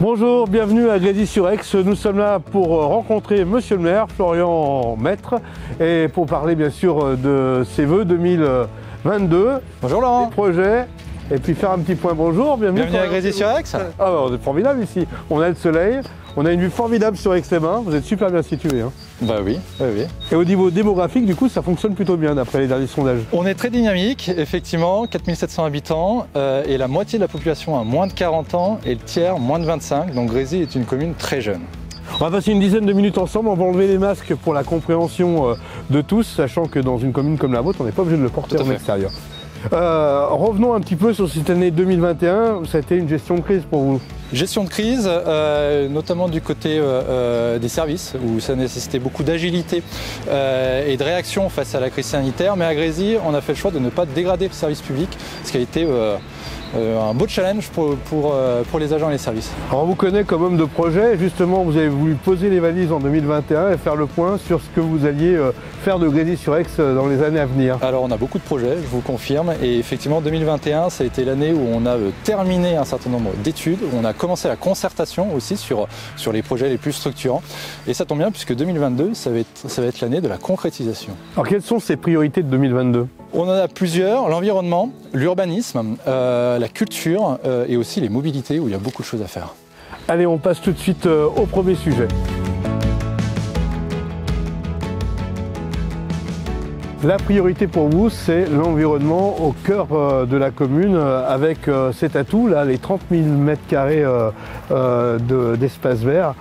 Bonjour, bienvenue à Grésy-sur-Aix. Nous sommes là pour rencontrer Monsieur le maire, Florian Maître, et pour parler bien sûr de ses vœux 2022. Bonjour Laurent. Des projets, et puis faire un petit point bonjour. Bienvenue à Grésy-sur-Aix. Ah bah, on est formidable ici, on a le soleil, on a une vue formidable sur Aix-les-Bains, vous êtes super bien situé. Hein. Bah oui, oui. Et au niveau démographique, du coup, ça fonctionne plutôt bien d'après les derniers sondages. On est très dynamique, effectivement, 4700 habitants, et la moitié de la population a moins de 40 ans et le tiers moins de 25, donc Grésy est une commune très jeune. On va passer une dizaine de minutes ensemble, on va enlever les masques pour la compréhension de tous, sachant que dans une commune comme la vôtre, on n'est pas obligé de le porter en extérieur. Revenons un petit peu sur cette année 2021, ça a été une gestion de crise pour vous. Gestion de crise, notamment du côté des services, où ça nécessitait beaucoup d'agilité et de réaction face à la crise sanitaire, mais à Grésy, on a fait le choix de ne pas dégrader le service public, ce qui a été un beau challenge pour les agents et les services. Alors on vous connaît comme homme de projet, justement vous avez voulu poser les valises en 2021 et faire le point sur ce que vous alliez faire de Grésy-sur-Aix dans les années à venir. Alors on a beaucoup de projets, je vous confirme, et effectivement 2021 ça a été l'année où on a terminé un certain nombre d'études, où on a commencé la concertation aussi sur les projets les plus structurants, et ça tombe bien puisque 2022 ça va être l'année de la concrétisation. Alors quelles sont ces priorités de 2022 ? On en a plusieurs, l'environnement, l'urbanisme, la culture et aussi les mobilités où il y a beaucoup de choses à faire. Allez, on passe tout de suite au premier sujet. La priorité pour vous, c'est l'environnement au cœur de la commune avec cet atout, là, les 30 000 m² d'espace vert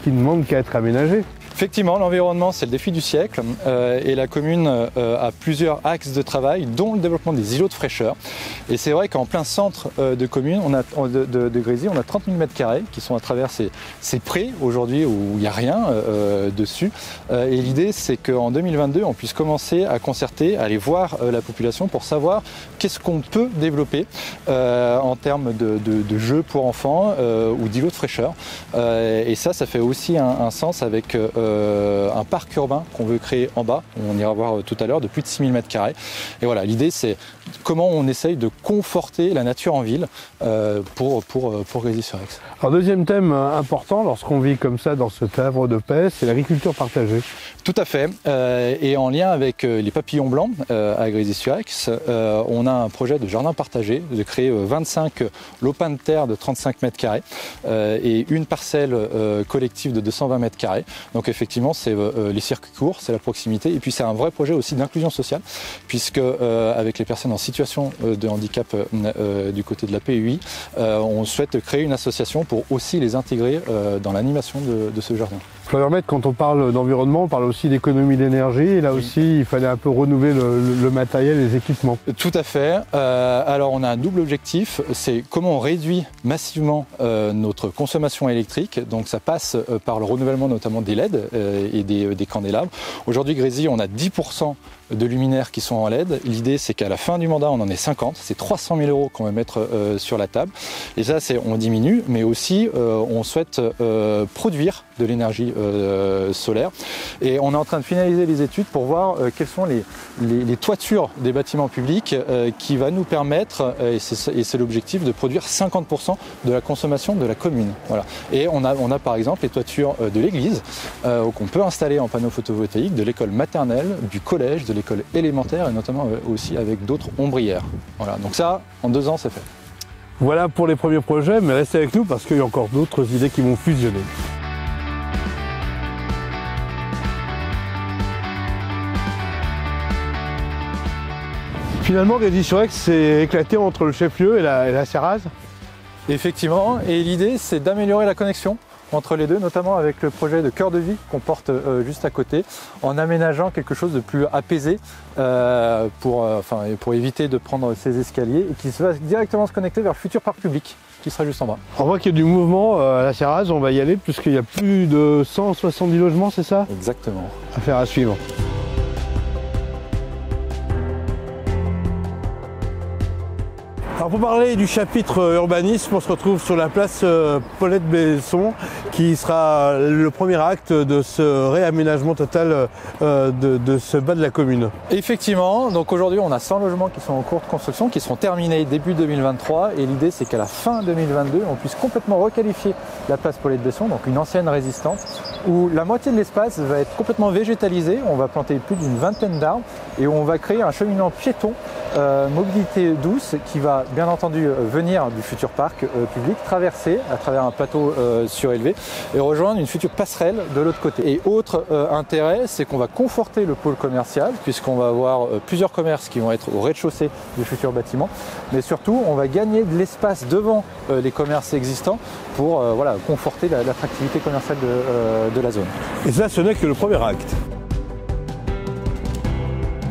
qui ne manquent qu'à être aménagés. Effectivement, l'environnement, c'est le défi du siècle et la commune a plusieurs axes de travail, dont le développement des îlots de fraîcheur. Et c'est vrai qu'en plein centre de commune, de Grésy, on a 30 000 m² qui sont à travers ces prés aujourd'hui où il n'y a rien dessus. Et l'idée, c'est qu'en 2022, on puisse commencer à concerter, à aller voir la population pour savoir qu'est-ce qu'on peut développer en termes de jeux pour enfants ou d'îlots de fraîcheur. Et ça fait aussi un sens avec un parc urbain qu'on veut créer en bas, on ira voir tout à l'heure, de plus de 6 000 m². Et voilà, l'idée c'est comment on essaye de conforter la nature en ville pour Grésy-sur-Aix. Alors deuxième thème important lorsqu'on vit comme ça dans ce havre de paix, c'est l'agriculture partagée. Tout à fait, et en lien avec les papillons blancs à Grésy-sur-Aix, on a un projet de jardin partagé, de créer 25 lopins de terre de 35 m² et une parcelle collective de 220 m². Donc effectivement, c'est les circuits courts, c'est la proximité, et puis c'est un vrai projet aussi d'inclusion sociale, puisque avec les personnes en situation de handicap du côté de la PUI, on souhaite créer une association pour aussi les intégrer dans l'animation de ce jardin. Florian Maître, quand on parle d'environnement, on parle aussi d'économie d'énergie, et là aussi il fallait un peu renouveler le matériel et les équipements. Tout à fait. Alors on a un double objectif, c'est comment on réduit massivement notre consommation électrique. Donc ça passe par le renouvellement notamment des LED et des candélabres. Aujourd'hui Grésy, on a 10% de luminaires qui sont en LED. L'idée c'est qu'à la fin du mandat on en ait 50, c'est 300 000 € qu'on va mettre sur la table. Et ça on diminue, mais aussi on souhaite produire de l'énergie solaire. Et on est en train de finaliser les études pour voir quelles sont les toitures des bâtiments publics qui va nous permettre, et c'est l'objectif, de produire 50% de la consommation de la commune. Voilà. Et on a par exemple les toitures de l'église qu'on peut installer en panneaux photovoltaïques, de l'école maternelle, du collège, de l'école élémentaire et notamment aussi avec d'autres ombrières. Voilà. Donc ça, en 2 ans, c'est fait. Voilà pour les premiers projets, mais restez avec nous parce qu'il y a encore d'autres idées qui vont fusionner. Finalement, Grésy-sur-Aix s'est éclaté entre le chef-lieu et la Serraz. Effectivement, et l'idée c'est d'améliorer la connexion entre les deux, notamment avec le projet de cœur de vie qu'on porte juste à côté, en aménageant quelque chose de plus apaisé pour éviter de prendre ces escaliers et qui va directement se connecter vers le futur parc public qui sera juste en bas. On voit qu'il y a du mouvement à la Serraz, on va y aller puisqu'il y a plus de 170 logements, c'est ça ? Exactement. Affaire à suivre. Alors pour parler du chapitre urbanisme, on se retrouve sur la place Paulette-Besson, qui sera le premier acte de ce réaménagement total de ce bas de la commune. Effectivement, donc aujourd'hui on a 100 logements qui sont en cours de construction, qui seront terminés début 2023, et l'idée c'est qu'à la fin 2022, on puisse complètement requalifier la place Paulette-Besson, donc une ancienne résistante, où la moitié de l'espace va être complètement végétalisé. On va planter plus d'une vingtaine d'arbres et on va créer un cheminement piéton, mobilité douce, qui va bien entendu venir du futur parc public, traverser à travers un plateau surélevé et rejoindre une future passerelle de l'autre côté. Et autre intérêt, c'est qu'on va conforter le pôle commercial, puisqu'on va avoir plusieurs commerces qui vont être au rez-de-chaussée du futur bâtiment, mais surtout on va gagner de l'espace devant les commerces existants pour voilà, conforter l'attractivité commerciale de la zone. Et ça, ce n'est que le premier acte.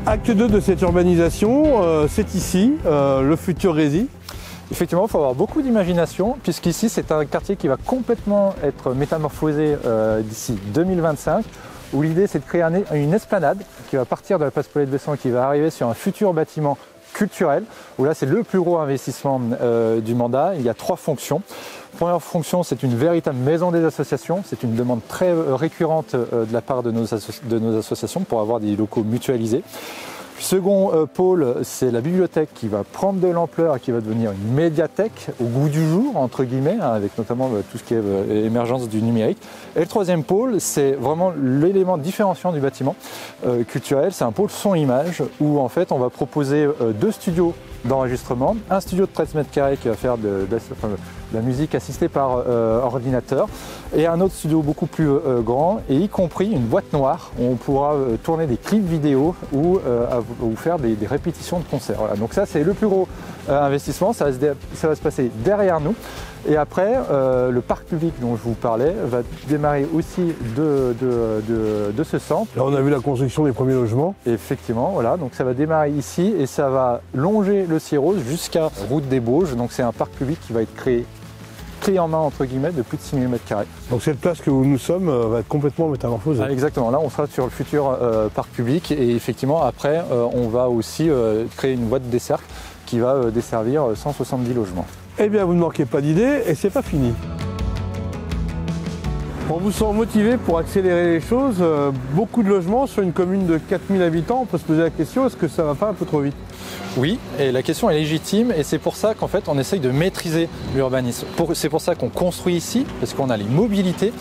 Acte 2 de cette urbanisation, c'est ici, le futur Rési. Effectivement, il faut avoir beaucoup d'imagination, puisqu'ici c'est un quartier qui va complètement être métamorphosé d'ici 2025, où l'idée c'est de créer une esplanade qui va partir de la place Paulette-Besson et qui va arriver sur un futur bâtiment culturel, où là c'est le plus gros investissement du mandat. Il y a 3 fonctions. Première fonction, c'est une véritable maison des associations. C'est une demande très récurrente de la part de nos associations pour avoir des locaux mutualisés. Second pôle, c'est la bibliothèque qui va prendre de l'ampleur et qui va devenir une médiathèque au goût du jour, entre guillemets, avec notamment tout ce qui est émergence du numérique. Et le troisième pôle, c'est vraiment l'élément différenciant du bâtiment culturel. C'est un pôle son-image où en fait on va proposer 2 studios d'enregistrement, un studio de 13 mètres carrés qui va faire de la musique assistée par ordinateur, et un autre studio beaucoup plus grand, et y compris une boîte noire où on pourra tourner des clips vidéo ou faire des répétitions de concerts. Voilà. Donc ça c'est le plus gros investissement, ça va se passer derrière nous. Et après, le parc public dont je vous parlais va démarrer aussi de ce centre. Là, on a vu la construction des premiers logements. Et effectivement, voilà, donc ça va démarrer ici et ça va longer le Cirrose jusqu'à Route des Bauges. Donc c'est un parc public qui va être créé clé en main entre guillemets de plus de 6000 m². Donc cette place que où nous sommes va être complètement métamorphosée. Ah, exactement, là on sera sur le futur parc public et effectivement après on va aussi créer une voie de dessert qui va desservir 170 logements. Eh bien, vous ne manquez pas d'idées et c'est pas fini. On vous sent motivé pour accélérer les choses. Beaucoup de logements sur une commune de 4000 habitants. On peut se poser la question, est-ce que ça va pas un peu trop vite? Oui, et la question est légitime et c'est pour ça qu'en fait on essaye de maîtriser l'urbanisme. C'est pour ça qu'on construit ici, parce qu'on a les mobilités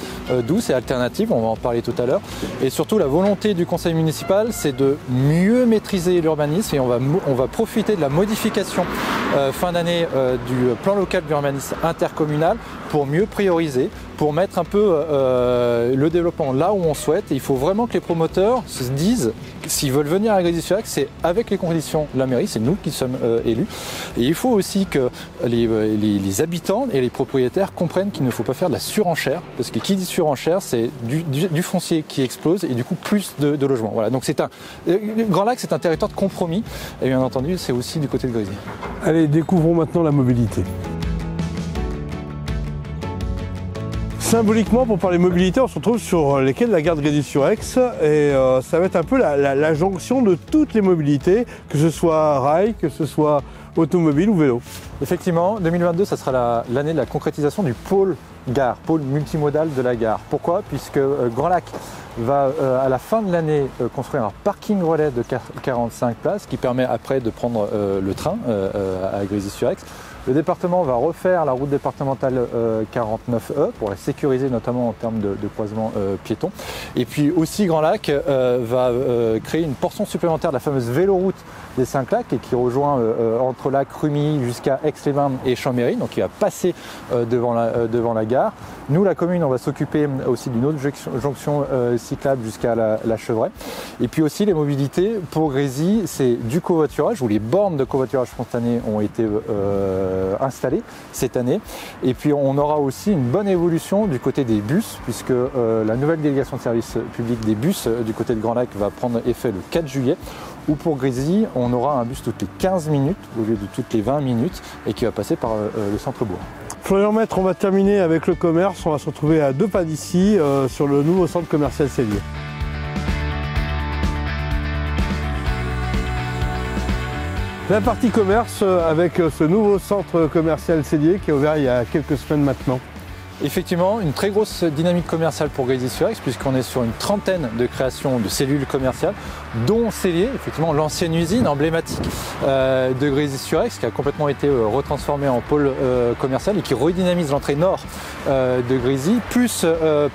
douces et alternatives, on va en parler tout à l'heure. Et surtout la volonté du conseil municipal, c'est de mieux maîtriser l'urbanisme et on va profiter de la modification fin d'année du plan local d'urbanisme intercommunal pour mieux prioriser, pour mettre un peu le développement là où on souhaite. Et il faut vraiment que les promoteurs se disent, s'ils veulent venir à Grésy-sur-Aix, c'est avec les conditions de la mairie, c'est nous qui sommes élus. Et il faut aussi que les habitants et les propriétaires comprennent qu'il ne faut pas faire de la surenchère, parce que qui dit surenchère, c'est du foncier qui explose et du coup plus de logements. Voilà. Donc Grand Lac, c'est un territoire de compromis et bien entendu, c'est aussi du côté de Grésy. Allez, découvrons maintenant la mobilité. Symboliquement, pour parler mobilité, on se retrouve sur les quais de la gare de Grésy-sur-Aix et ça va être un peu la jonction de toutes les mobilités, que ce soit rail, que ce soit automobile ou vélo. Effectivement, 2022, ça sera l'année de la concrétisation du pôle gare, pôle multimodal de la gare. Pourquoi? Puisque Grand Lac va à la fin de l'année construire un parking relais de 45 places qui permet après de prendre le train à Grésy-sur-Aix. Le département va refaire la route départementale 49E pour la sécuriser notamment en termes de croisement piéton. Et puis aussi Grand Lac va créer une portion supplémentaire de la fameuse véloroute des 5 lacs et qui rejoint entre Lac, Rumilly jusqu'à Aix-les-Bains et Chambéry, donc il va passer devant la gare. Nous, la commune, on va s'occuper aussi d'une autre jonction cyclable jusqu'à la Chevraie. Et puis aussi les mobilités pour Grésy, c'est du covoiturage où les bornes de covoiturage spontané ont été installées cette année. Et puis on aura aussi une bonne évolution du côté des bus, puisque la nouvelle délégation de service public des bus du côté de Grand Lac va prendre effet le 4 juillet. Ou pour Grésy, on aura un bus toutes les 15 minutes au lieu de toutes les 20 minutes et qui va passer par le centre-bourg. Florian Maître, on va terminer avec le commerce. On va se retrouver à 2 pas d'ici sur le nouveau centre commercial Cellier. La partie commerce avec ce nouveau centre commercial Cellier qui est ouvert il y a quelques semaines maintenant. Effectivement, une très grosse dynamique commerciale pour Grésy-sur-Aix, puisqu'on est sur une trentaine de créations de cellules commerciales, dont Cellier, effectivement l'ancienne usine emblématique de Grésy-sur-Aix, qui a complètement été retransformée en pôle commercial et qui redynamise l'entrée nord de Grésy, plus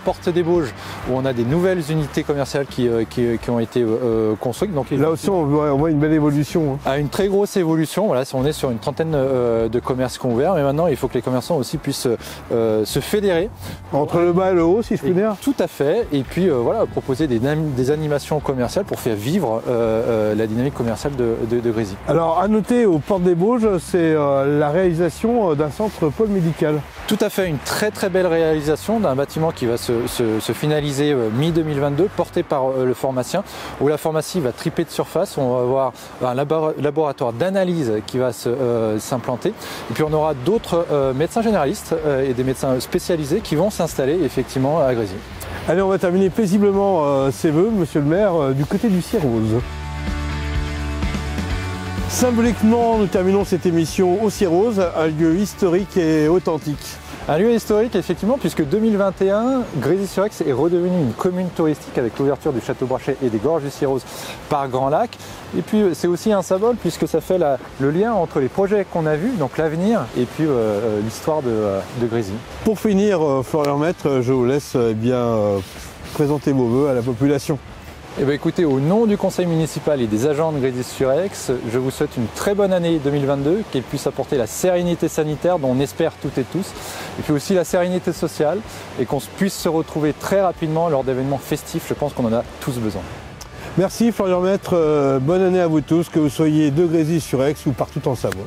Porte des Bauges, où on a des nouvelles unités commerciales qui ont été construites. Donc, là aussi, on voit une belle évolution. À une très grosse évolution. Voilà, on est sur une trentaine de commerces qui ont ouvert, mais maintenant, il faut que les commerçants aussi puissent se fédérer. Entre le bas et le haut, si je puis dire. Tout à fait. Et puis voilà, proposer des animations commerciales pour faire vivre la dynamique commerciale de Grésy. Alors à noter aux Portes des Bauges, c'est la réalisation d'un centre pôle médical. Tout à fait, une très très belle réalisation d'un bâtiment qui va se finaliser mi-2022, porté par le pharmacien, où la pharmacie va triper de surface. On va avoir un laboratoire d'analyse qui va s'implanter. Et puis on aura d'autres médecins généralistes et des médecins spécialisés qui vont s'installer effectivement à Grésy. Allez, on va terminer paisiblement ces vœux, monsieur le maire, du côté du Cierrose. Symboliquement, nous terminons cette émission au Cierrose, un lieu historique et authentique. Un lieu historique, effectivement, puisque 2021, Grésy-sur-Aix est redevenue une commune touristique avec l'ouverture du Château Brachet et des Gorges du Cierrose par Grand Lac. Et puis c'est aussi un symbole puisque ça fait le lien entre les projets qu'on a vus, donc l'avenir, et puis l'histoire de Grésy. Pour finir, Florian Maître, je vous laisse présenter vos vœux à la population. Eh bien, écoutez, au nom du conseil municipal et des agents de Grésy-sur-Aix, je vous souhaite une très bonne année 2022, qu'elle puisse apporter la sérénité sanitaire dont on espère toutes et tous, et puis aussi la sérénité sociale, et qu'on puisse se retrouver très rapidement lors d'événements festifs. Je pense qu'on en a tous besoin. Merci Florian Maître, bonne année à vous tous, que vous soyez de Grésy-sur-Aix ou partout en Savoie.